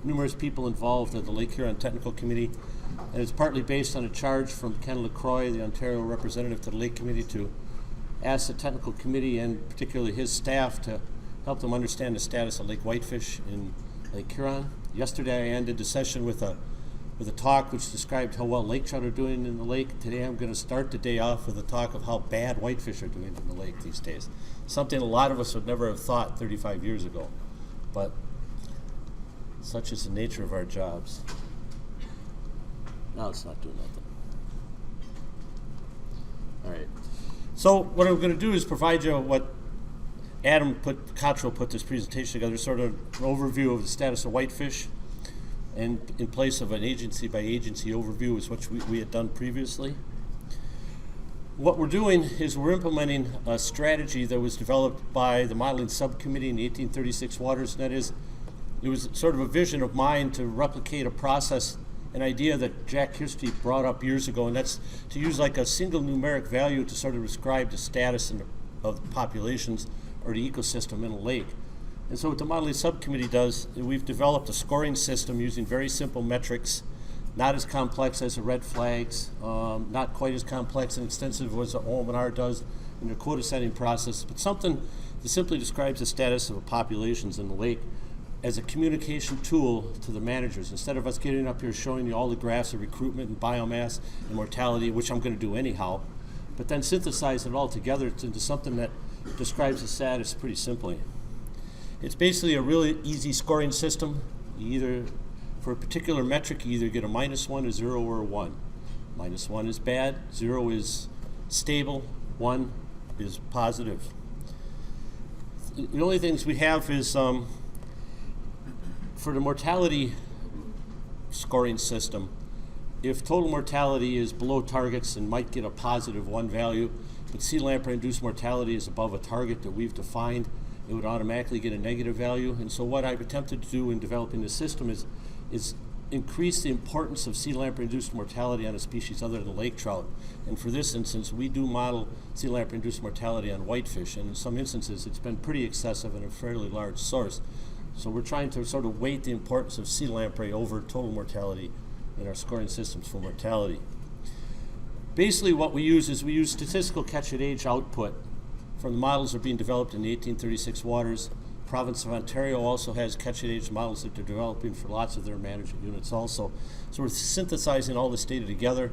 numerous people involved at the Lake Huron Technical Committee, and it's partly based on a charge from Ken LaCroix, the Ontario representative to the Lake Committee, to ask the technical committee and particularly his staff to help them understand the status of lake whitefish in Lake Huron. Yesterday I ended the session with a talk which described how well lake trout are doing in the lake. Today I'm going to start the day off with a talk of how bad whitefish are doing in the lake these days. Something a lot of us would never have thought 35 years ago, but such is the nature of our jobs. Now it's not doing nothing. All right. So what I'm going to do is provide you what Adam Cottrell put this presentation together, sort of an overview of the status of whitefish, and in place of an agency by agency overview is what we had done previously. What we're doing is we're implementing a strategy that was developed by the modeling subcommittee in the 1836 waters, and that is, it was sort of a vision of mine to replicate a process, an idea that Jack Kirsty brought up years ago, and that's to use like a single numeric value to sort of describe the status of the populations or the ecosystem in a lake. And so what the modeling subcommittee does, we've developed a scoring system using very simple metrics, not as complex as the red flags, not quite as complex and extensive as the OMR does in the quota setting process, but something that simply describes the status of the populations in the lake as a communication tool to the managers. Instead of us getting up here showing you all the graphs of recruitment and biomass and mortality, which I'm going to do anyhow, but then synthesize it all together into something that describes the status pretty simply. It's basically a really easy scoring system. You either, for a particular metric, you either get a -1, a 0, or a 1. -1 is bad, 0 is stable, 1 is positive. The only things we have is for the mortality scoring system, if total mortality is below targets and might get a +1 value, but sea lamprey-induced mortality is above a target that we've defined, it would automatically get a negative value. And so what I've attempted to do in developing this system is increase the importance of sea lamprey-induced mortality on a species other than lake trout. And for this instance, we do model sea lamprey-induced mortality on whitefish, and in some instances it's been pretty excessive and a fairly large source. So we're trying to sort of weight the importance of sea lamprey over total mortality in our scoring systems for mortality. Basically what we use is we use statistical catch at age output from the models that are being developed in the 1836 waters. Province of Ontario also has catch at age models that they're developing for lots of their management units also. So we're synthesizing all this data together.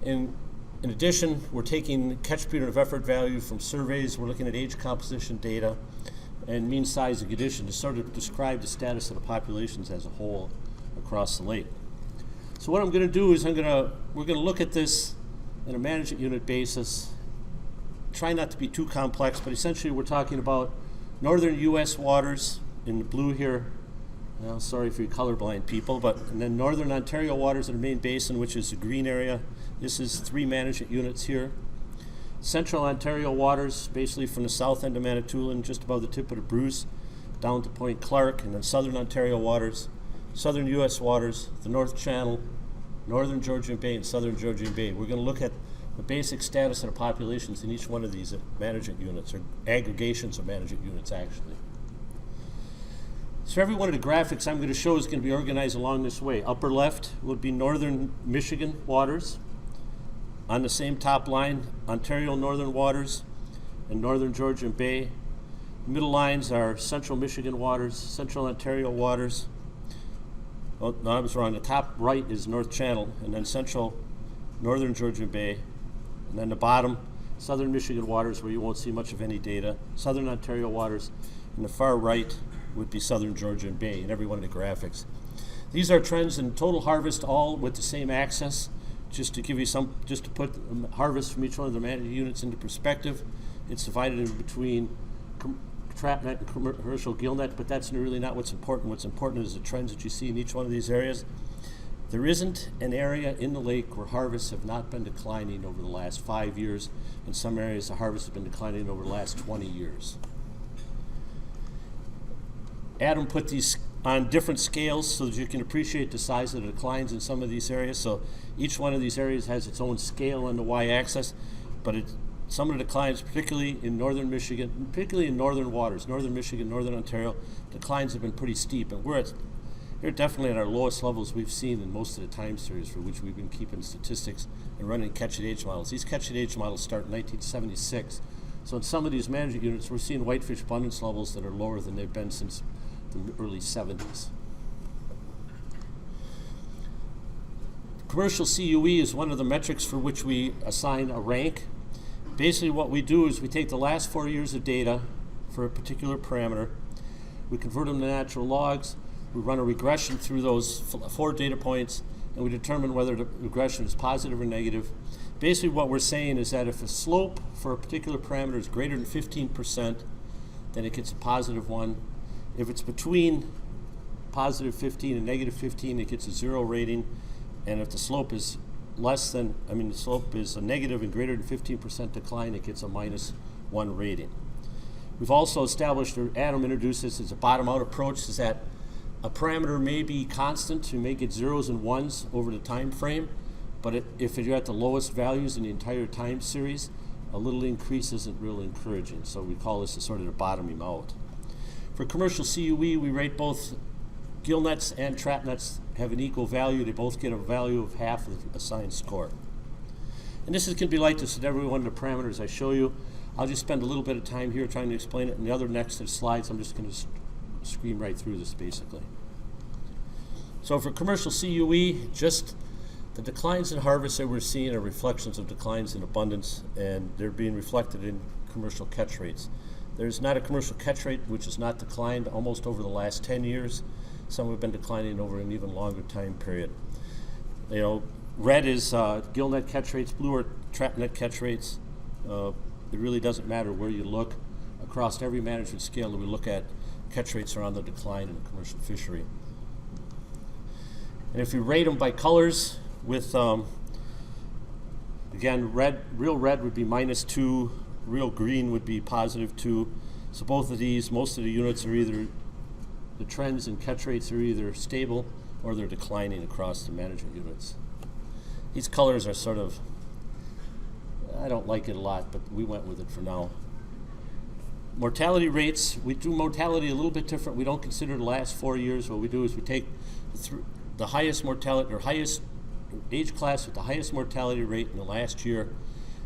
In addition, we're taking catch period of effort value from surveys. We're looking at age composition data and mean size of condition to sort of describe the status of the populations as a whole across the lake. So what I'm going to do is we're going to look at this in a management unit basis. Try not to be too complex, but essentially we're talking about northern U.S. waters in the blue here. Well, sorry for you colorblind people, and then northern Ontario waters in the main basin, which is the green area. This is 3 management units here. Central Ontario waters, basically from the south end of Manitoulin, just above the tip of the Bruce, down to Point Clark, and then southern Ontario waters, southern U.S. waters, the North Channel, northern Georgian Bay, and southern Georgian Bay. We're going to look at the basic status of the populations in each one of these management units, or aggregations of management units, actually. So every one of the graphics I'm going to show is going to be organized along this way. Upper left would be northern Michigan waters. On the same top line, Ontario northern waters and northern Georgian Bay. Middle lines are central Michigan waters, central Ontario waters. Oh, no, I was wrong. The top right is North Channel, and then central northern Georgian Bay. And then the bottom, southern Michigan waters, where you won't see much of any data. Southern Ontario waters, and the far right would be southern Georgian Bay in every one of the graphics. These are trends in total harvest, all with the same axis. Just to give you just to put harvest from each one of the management units into perspective. It's divided in between trap net and commercial gill net, but that's really not what's important. What's important is the trends that you see in each one of these areas. There isn't an area in the lake where harvests have not been declining over the last 5 years. In some areas, the harvests have been declining over the last 20 years. Adam put these on different scales so that you can appreciate the size of the declines in some of these areas. So each one of these areas has its own scale on the y-axis, but some of the declines, particularly in northern Michigan, particularly in northern waters, northern Michigan, northern Ontario, declines have been pretty steep. And we're They're definitely at our lowest levels we've seen in most of the time series for which we've been keeping statistics and running catch-at-age models. These catch-at-age models start in 1976. So in some of these management units, we're seeing whitefish abundance levels that are lower than they've been since the early 70s. Commercial CUE is one of the metrics for which we assign a rank. Basically what we do is we take the last 4 years of data for a particular parameter, we convert them to natural logs, we run a regression through those 4 data points, and we determine whether the regression is positive or negative. Basically what we're saying is that if the slope for a particular parameter is greater than 15%, then it gets a positive 1. If it's between positive 15 and negative 15, it gets a 0 rating. And if the slope is the slope is a negative and greater than 15% decline, it gets a -1 rating. We've also established, or Adam introduced this as a bottom-out approach, is that a parameter may be constant. You may get 0s and 1s over the time frame, but if you're at the lowest values in the entire time series, a little increase isn't really encouraging. So we call this a sort of a bottoming out. For commercial CUE, we rate both gill nets and trap nets have an equal value. They both get a value of half of the assigned score. And this is going to be like this with every one of the parameters I show you. I'll just spend a little bit of time here trying to explain it. In the other next slides, I'm just going to scream right through this basically. So for commercial CUE, just the declines in harvest that we're seeing are reflections of declines in abundance, and they're being reflected in commercial catch rates. There's not a commercial catch rate which has not declined almost over the last 10 years. Some have been declining over an even longer time period. You know, red is gill net catch rates, blue are trap net catch rates. It really doesn't matter where you look. Across every management scale that we look at, catch rates are on the decline in the commercial fishery. And if you rate them by colors, with again, real red would be -2, real green would be +2. So both of these, most of the units are either, the trends in catch rates are either stable or they're declining across the management units. These colors are sort of, I don't like it a lot, but we went with it for now. Mortality rates, we do mortality a little bit different. We don't consider the last 4 years. What we do is we take the highest mortality, or highest age class with the highest mortality rate in the last year,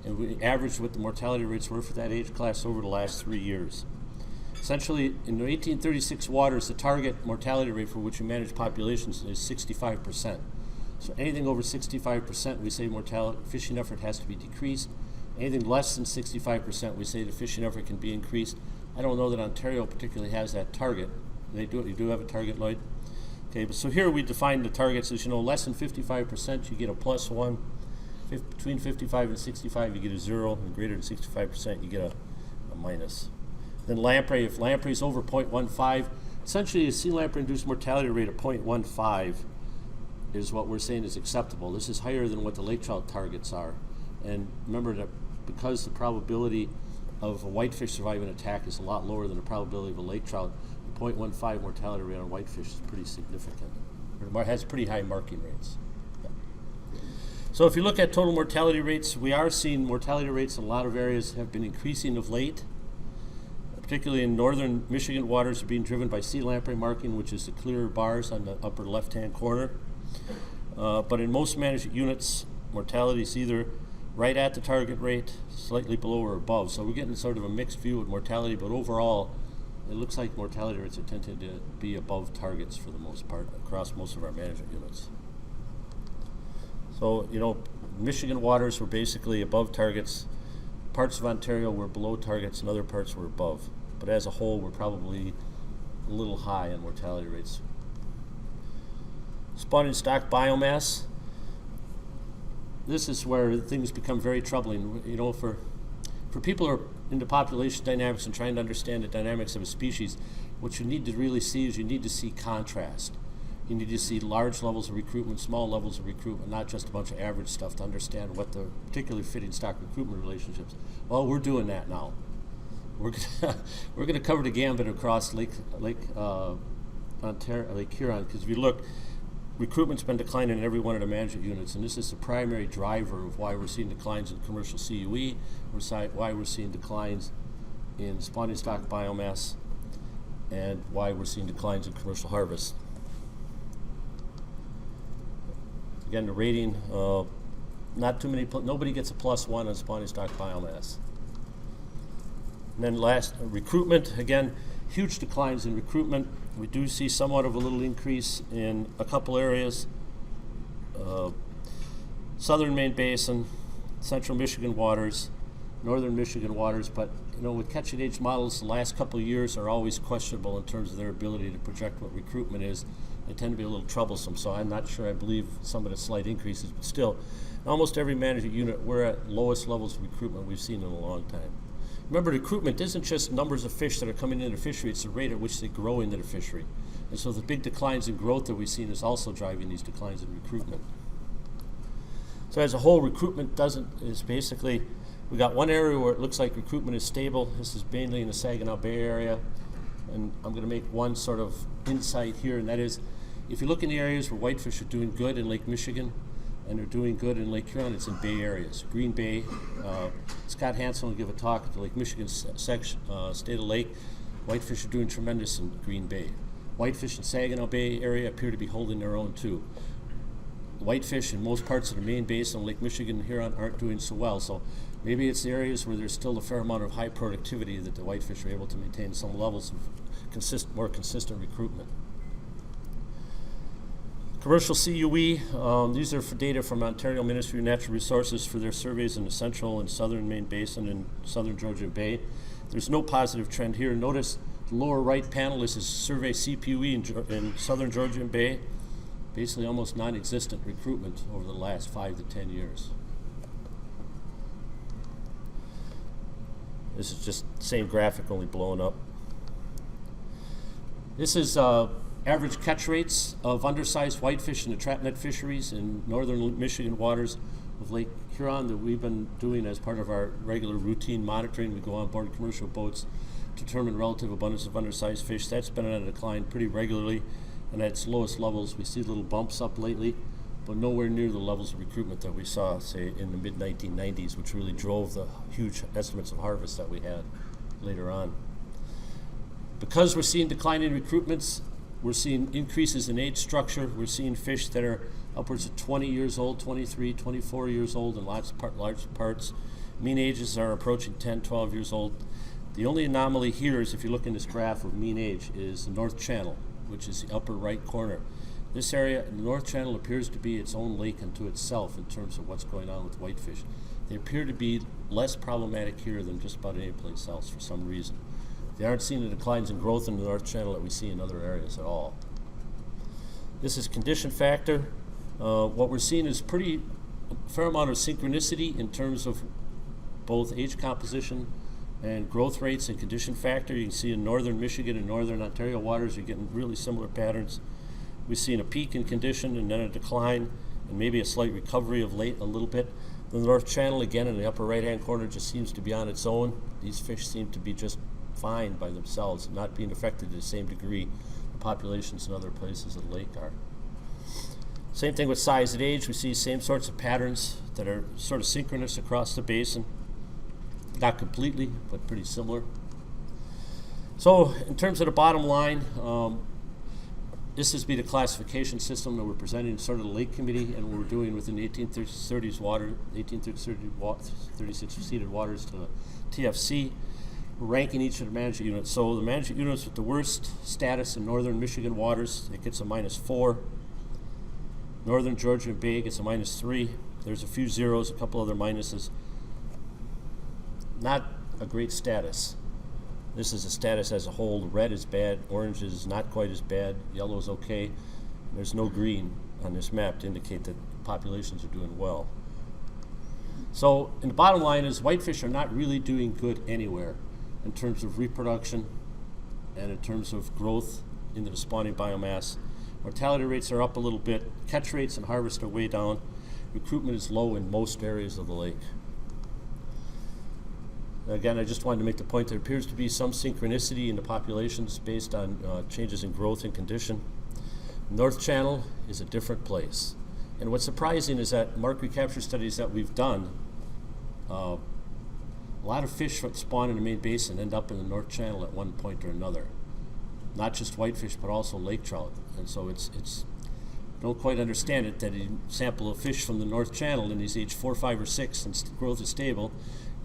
and we average what the mortality rates were for that age class over the last 3 years. Essentially, in the 1836 waters, the target mortality rate for which we manage populations is 65%. So anything over 65%, we say fishing effort has to be decreased. Anything less than 65%, we say the fishing effort can be increased. I don't know that Ontario particularly has that target. You do have a target, Lloyd? Okay, but so here we define the targets as, less than 55%, you get a +1. Between 55 and 65, you get a 0, and greater than 65%, you get a minus. Then lamprey, if lamprey is over 0.15, essentially a sea lamprey-induced mortality rate of 0.15 is what we're saying is acceptable. This is higher than what the lake trout targets are. And remember that because the probability of a whitefish surviving an attack is a lot lower than the probability of a lake trout, the 0.15 mortality rate on whitefish is pretty significant. It has pretty high marking rates. So if you look at total mortality rates, we are seeing mortality rates in a lot of areas have been increasing of late. Particularly in northern Michigan waters are being driven by sea lamprey marking, which is the clearer bars on the upper left-hand corner. But in most management units, mortality is either right at the target rate, slightly below or above. So we're getting sort of a mixed view with mortality, but overall, it looks like mortality rates are tending to be above targets for the most part across most of our management units. So, Michigan waters were basically above targets. Parts of Ontario were below targets and other parts were above. But as a whole, we're probably a little high on mortality rates. Spawn and stock biomass. This is where things become very troubling. For people who are into population dynamics and trying to understand the dynamics of a species, what you need to really see is you need to see contrast. You need to see large levels of recruitment, small levels of recruitment, not just a bunch of average stuff to understand what the particularly fitting stock recruitment relationships. Well, we're doing that now. We're going to cover the gambit across Lake Ontario, Lake Huron, because if you look, recruitment's been declining in every one of the management units, and this is the primary driver of why we're seeing declines in commercial CUE, why we're seeing declines in spawning stock biomass, and why we're seeing declines in commercial harvest. Again, the rating, not too many, nobody gets a +1 on spawning stock biomass. And then last, recruitment. Again, huge declines in recruitment. We do see somewhat of a little increase in a couple areas. Southern Maine Basin, Central Michigan waters, Northern Michigan waters, but with catching age models, the last couple of years are always questionable in terms of their ability to project what recruitment is. They tend to be a little troublesome, so I'm not sure I believe some of the slight increases, but still, almost every management unit, we're at lowest levels of recruitment we've seen in a long time. Remember, recruitment isn't just numbers of fish that are coming into the fishery, it's the rate at which they grow into the fishery. And so the big declines in growth that we've seen is also driving these declines in recruitment. So as a whole, recruitment is basically, we got one area where it looks like recruitment is stable. This is mainly in the Saginaw Bay area. And I'm going to make one sort of insight here, and that is, if you look in the areas where whitefish are doing good in Lake Michigan, and they're doing good in Lake Huron, it's in bay areas. Green Bay, Scott Hansen will give a talk at the Lake Michigan section, State of Lake. Whitefish are doing tremendous in Green Bay. Whitefish in Saginaw Bay area appear to be holding their own too. Whitefish in most parts of the Maine Basin, Lake Michigan and Huron, aren't doing so well. So maybe it's the areas where there's still a fair amount of high productivity that the whitefish are able to maintain some levels of more consistent recruitment. Commercial CUE, these are for data from Ontario Ministry of Natural Resources for their surveys in the central and southern Maine Basin and southern Georgian Bay. There's no positive trend here. Notice the lower right panel, this is survey CPUE in southern Georgian Bay. Basically almost non-existent recruitment over the last 5 to 10 years. This is just the same graphic, only blown up. This is average catch rates of undersized whitefish in the trap net fisheries in northern Michigan waters of Lake Huron that we've been doing as part of our regular routine monitoring. We go on board commercial boats to determine relative abundance of undersized fish. That's been on a decline pretty regularly, and at its lowest levels we see little bumps up lately, but nowhere near the levels of recruitment that we saw, say, in the mid-1990s, which really drove the huge estimates of harvest that we had later on. Because we're seeing declining recruitments, we're seeing increases in age structure. We're seeing fish that are upwards of 20 years old, 23, 24 years old in large parts. Mean ages are approaching 10, 12 years old. The only anomaly here is, if you look in this graph of mean age, is the North Channel, which is the upper right corner. This area, the North Channel, appears to be its own lake unto itself in terms of what's going on with whitefish. They appear to be less problematic here than just about any place else for some reason. They aren't seeing the declines in growth in the North Channel that we see in other areas at all. This is condition factor. What we're seeing is a fair amount of synchronicity in terms of both age composition and growth rates and condition factor. You can see in northern Michigan and northern Ontario waters, you're getting really similar patterns. We've seen a peak in condition and then a decline and maybe a slight recovery of late a little bit. The North Channel, again, in the upper right-hand corner, just seems to be on its own. These fish seem to be just fine by themselves, not being affected to the same degree the populations in other places of the lake are. Same thing with size and age. We see same sorts of patterns that are sort of synchronous across the basin. Not completely, but pretty similar. So in terms of the bottom line, this is the classification system that we're presenting in sort of the Lake Committee and what we're doing within the 1836 ceded waters to the TFC. We're ranking each of the management units. So the management units with the worst status in northern Michigan waters, it gets a -4. Northern Georgia Bay gets a -3. There's a few zeros, a couple other minuses. Not a great status. This is a status as a whole. Red is bad, orange is not quite as bad, yellow is okay. There's no green on this map to indicate that populations are doing well. So, and the bottom line is whitefish are not really doing good anywhere in terms of reproduction and in terms of growth into the spawning biomass. Mortality rates are up a little bit. Catch rates and harvest are way down. Recruitment is low in most areas of the lake. Again, I just wanted to make the point there appears to be some synchronicity in the populations based on changes in growth and condition. North Channel is a different place. And what's surprising is that mark recapture studies that we've done, a lot of fish that spawn in the Maine Basin end up in the North Channel at one point or another. Not just whitefish, but also lake trout. And so it's don't quite understand it, that you sample a fish from the North Channel and he's age 4, 5, or 6 and growth is stable.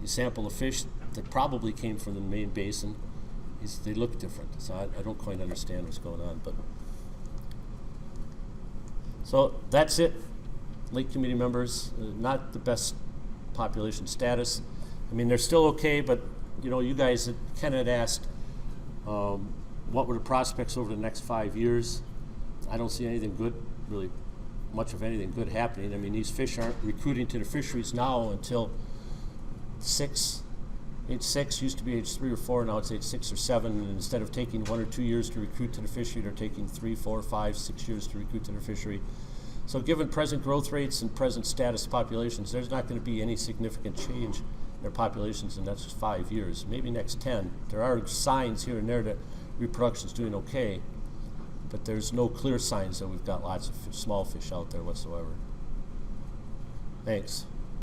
You sample a fish that probably came from the main basin, they look different. So I don't quite understand what's going on. But so that's it. Lake committee members, not the best population status. I mean, they're still okay, but you know, you guys, Ken had asked, what were the prospects over the next 5 years? I don't see anything good, really much of anything good happening. I mean, these fish aren't recruiting to the fisheries now until age 6, used to be age 3 or 4, now it's age 6 or 7, and instead of taking 1 or 2 years to recruit to the fishery, they're taking 3, 4, 5, 6 years to recruit to the fishery. So given present growth rates and present status populations, there's not going to be any significant change in their populations in the next 5 years, maybe next 10. There are signs here and there that reproduction is doing okay, but there's no clear signs that we've got lots of small fish out there whatsoever. Thanks.